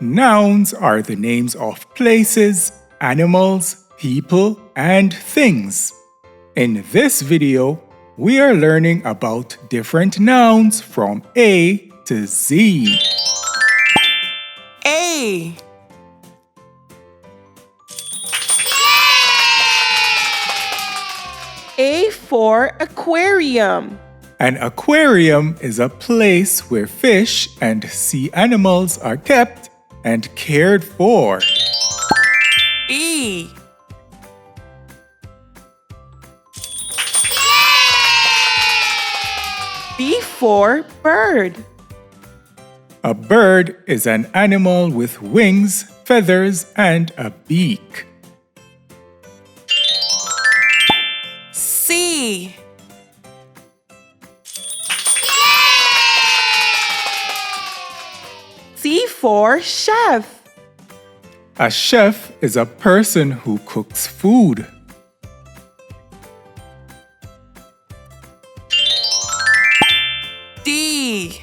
Nouns are the names of places, animals, people, and things. In this video, we are learning about different nouns from A to Z. A. A for aquarium. An aquarium is a place where fish and sea animals are kept and cared for. B. B for bird. A bird is an animal with wings, feathers, and a beak. C. C for chef. A chef is a person who cooks food. D.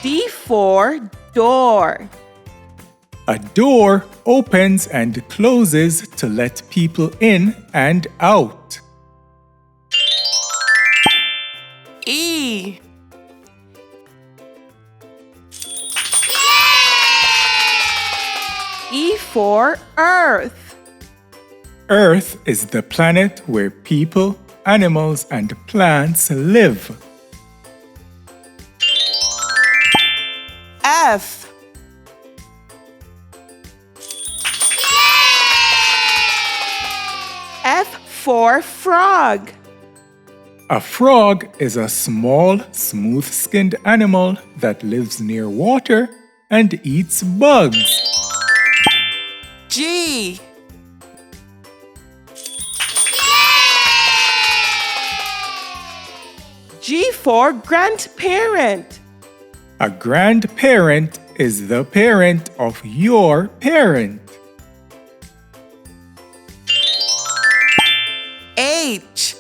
D for door. A door opens and closes to let people in and out. E. E for earth. Earth is the planet where people, animals, and plants live. F. F for frog. A frog is a small, smooth-skinned animal that lives near water and eats bugs. G. G for grandparent. A grandparent is the parent of your parent. H.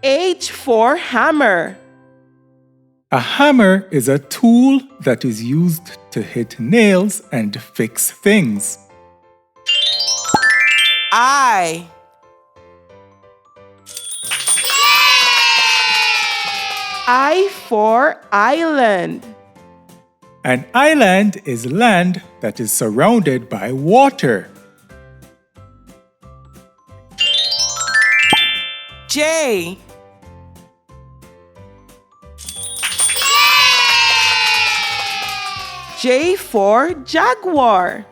H for hammer. A hammer is a tool that is used to hit nails and fix things. I. I for island. An island is land that is surrounded by water. J. J for jaguar.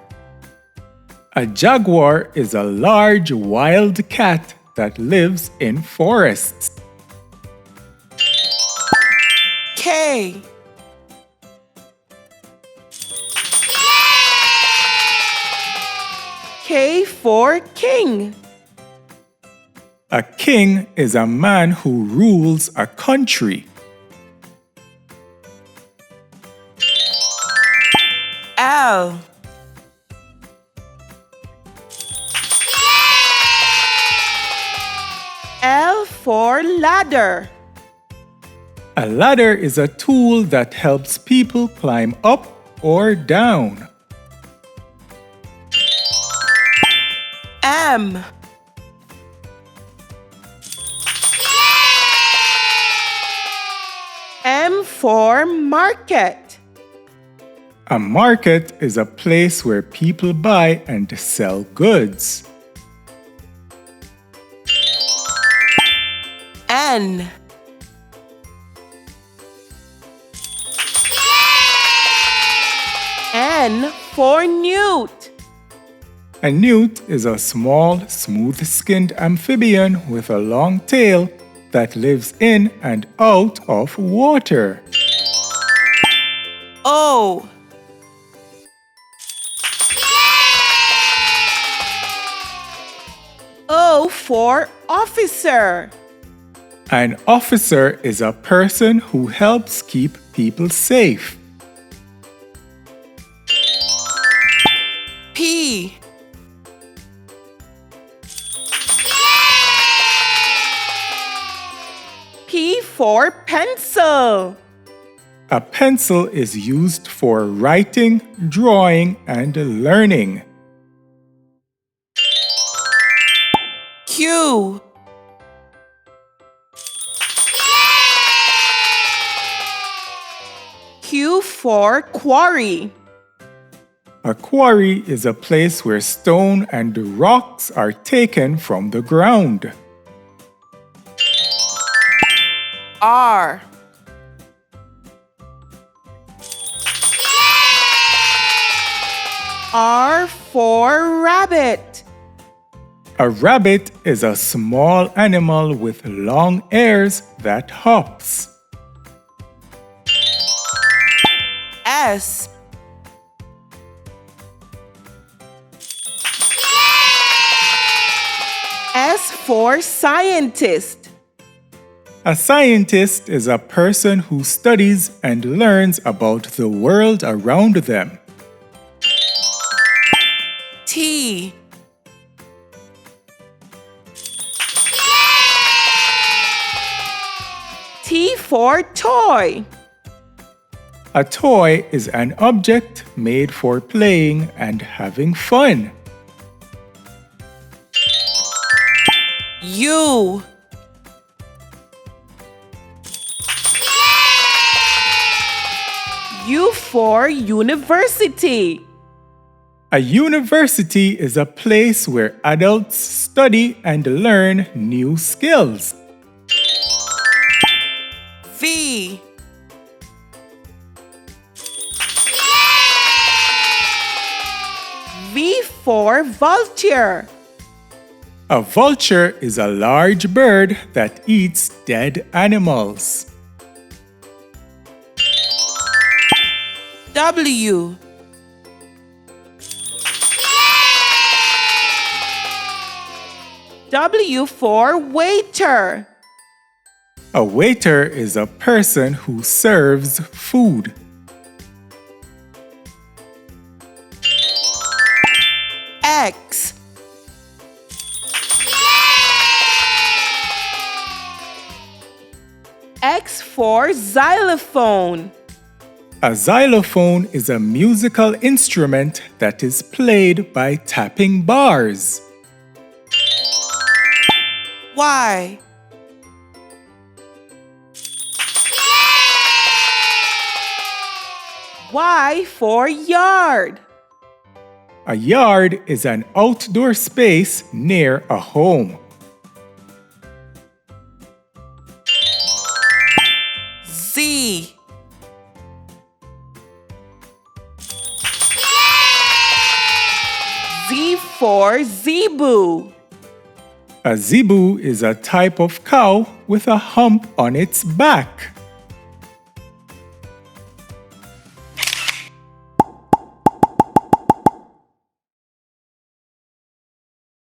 A jaguar is a large wild cat that lives in forests. K. K for king. A king is a man who rules a country. L. L for ladder. A ladder is a tool that helps people climb up or down. M. M for market. A market is a place where people buy and sell goods. N. N for newt. A newt is a small, smooth-skinned amphibian with a long tail that lives in and out of water. O. O for officer. An officer is a person who helps keep people safe. P. for pencil. A pencil is used for writing, drawing, and learning. Q. Q for quarry. A quarry is a place where stone and rocks are taken from the ground. R. R for rabbit. A rabbit is a small animal with long ears that hops. S. S for scientist. A scientist is a person who studies and learns about the world around them. T. T for toy. A toy is an object made for playing and having fun. U. U for university. A university is a place where adults study and learn new skills. V. V for vulture. A vulture is a large bird that eats dead animals. W. W for waiter. A waiter is a person who serves food. X. X for xylophone. A xylophone is a musical instrument that is played by tapping bars. Y. Y for yard. A yard is an outdoor space near a home. Z. Z for zebu. A zebu is a type of cow with a hump on its back.